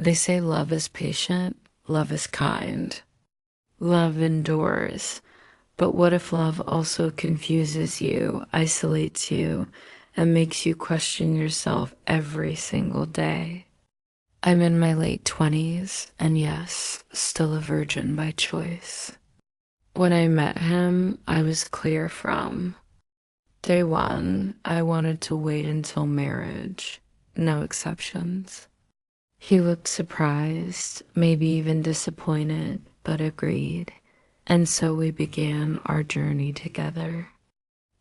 They say love is patient, love is kind, love endures. But what if love also confuses you, isolates you, and makes you question yourself every single day? I'm in my late 20s, and yes, still a virgin by choice. When I met him, I was clear from day one. I wanted to wait until marriage, no exceptions. He looked surprised, maybe even disappointed, but agreed. And so we began our journey together.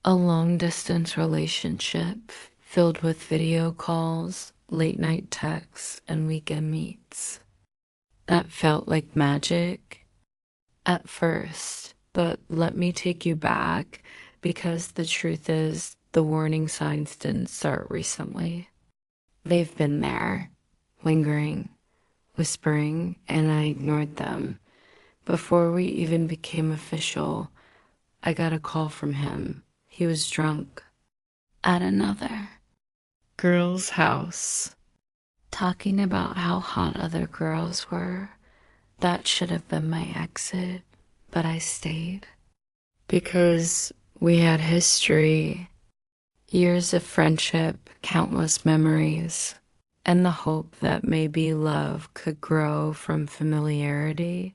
A long-distance relationship filled with video calls, late-night texts, and weekend meets. That felt like magic at first, but let me take you back, because the truth is the warning signs didn't start recently. They've been there, lingering, whispering, and I ignored them. Before we even became official, I got a call from him. He was drunk at another girl's house, talking about how hot other girls were. That should have been my exit, but I stayed. Because we had history, years of friendship, countless memories, and the hope that maybe love could grow from familiarity.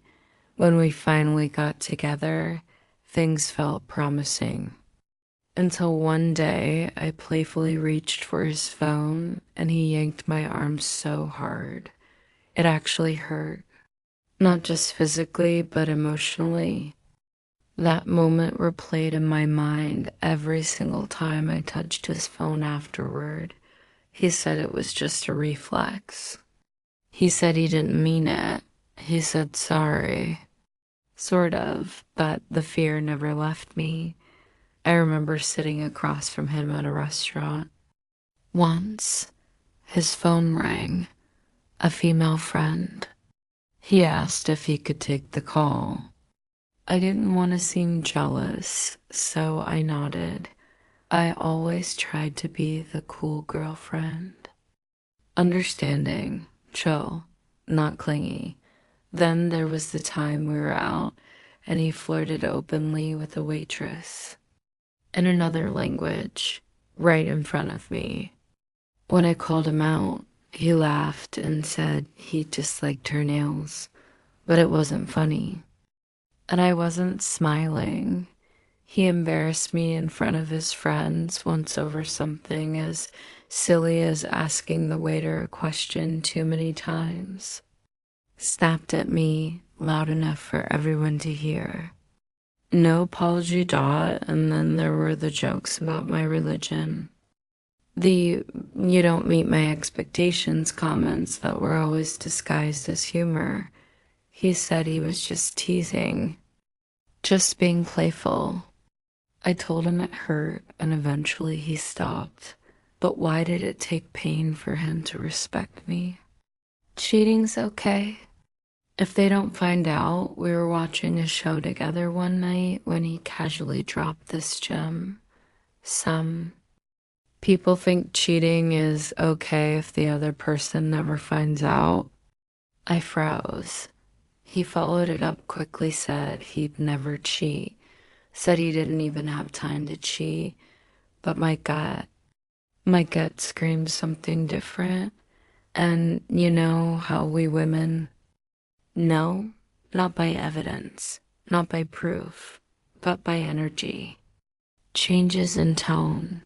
When we finally got together, things felt promising. Until one day, I playfully reached for his phone and he yanked my arm so hard. It actually hurt. Not just physically, but emotionally. That moment replayed in my mind every single time I touched his phone afterward. He said it was just a reflex. He said he didn't mean it. He said sorry. Sort of, but the fear never left me. I remember sitting across from him at a restaurant. Once, his phone rang. A female friend. He asked if he could take the call. I didn't want to seem jealous, so I nodded. I always tried to be the cool girlfriend. Understanding, chill, not clingy. Then there was the time we were out, and he flirted openly with a waitress in another language, right in front of me. When I called him out, he laughed and said he just liked her nails, but it wasn't funny. And I wasn't smiling. He embarrassed me in front of his friends once over something as silly as asking the waiter a question too many times. Snapped at me loud enough for everyone to hear. No apology dot, and then there were the jokes about my religion. The "you don't meet my expectations" comments that were always disguised as humor. He said he was just teasing, just being playful. I told him it hurt, and eventually he stopped. But why did it take pain for him to respect me? Cheating's okay. If they don't find out, we were watching a show together one night when he casually dropped this gem. Some people think cheating is okay if the other person never finds out. I froze. He followed it up quickly, said he'd never cheat, said he didn't even have time to cheat, but my gut screamed something different. And you know how we women know? Not by evidence, not by proof, but by energy. Changes in tone,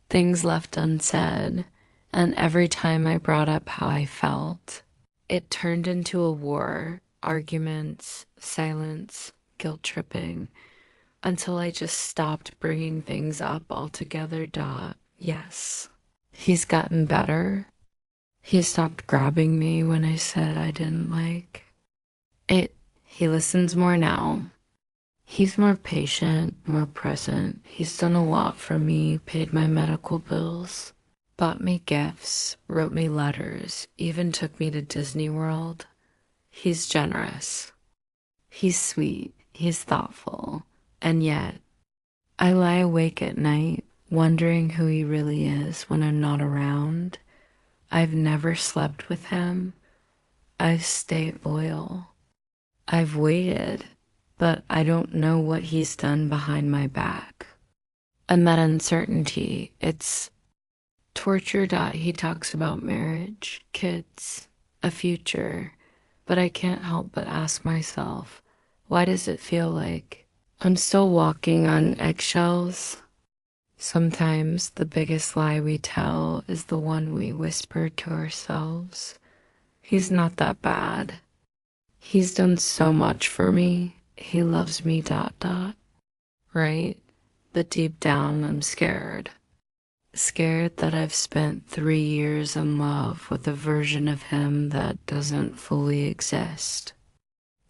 things left unsaid, and every time I brought up how I felt, it turned into a war, arguments, silence, guilt tripping, until I just stopped bringing things up altogether. Yes, he's gotten better. He stopped grabbing me when I said I didn't like it. He listens more now. He's more patient, more present. He's done a lot for me, paid my medical bills, bought me gifts, wrote me letters, even took me to Disney World. He's generous. He's sweet. He's thoughtful. And yet, I lie awake at night wondering who he really is when I'm not around. I've never slept with him, I've stayed loyal. I've waited, but I don't know what he's done behind my back. And that uncertainty, it's torture. He talks about marriage, kids, a future, but I can't help but ask myself, why does it feel like I'm still walking on eggshells? Sometimes the biggest lie we tell is the one we whisper to ourselves. He's not that bad. He's done so much for me. He loves me, dot, dot. Right? But deep down, I'm scared. Scared that I've spent 3 years in love with a version of him that doesn't fully exist.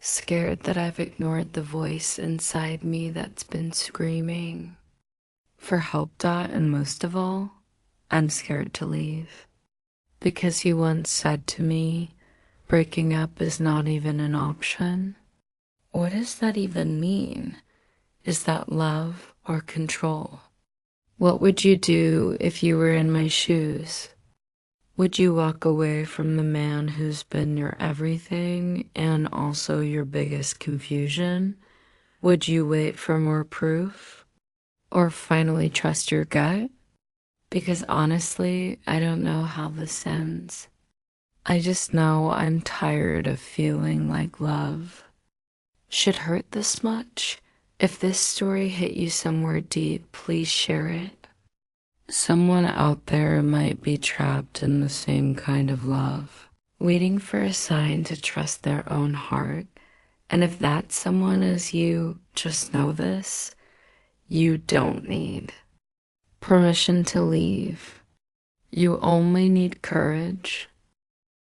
Scared that I've ignored the voice inside me that's been screaming for help, dot, and most of all, I'm scared to leave. Because he once said to me, breaking up is not even an option. What does that even mean? Is that love or control? What would you do if you were in my shoes? Would you walk away from the man who's been your everything and also your biggest confusion? Would you wait for more proof? Or finally trust your gut? Because honestly, I don't know how this ends. I just know I'm tired of feeling like love should hurt this much. If this story hit you somewhere deep, please share it. Someone out there might be trapped in the same kind of love, waiting for a sign to trust their own heart. And if that someone is you, just know this: you don't need permission to leave. You only need courage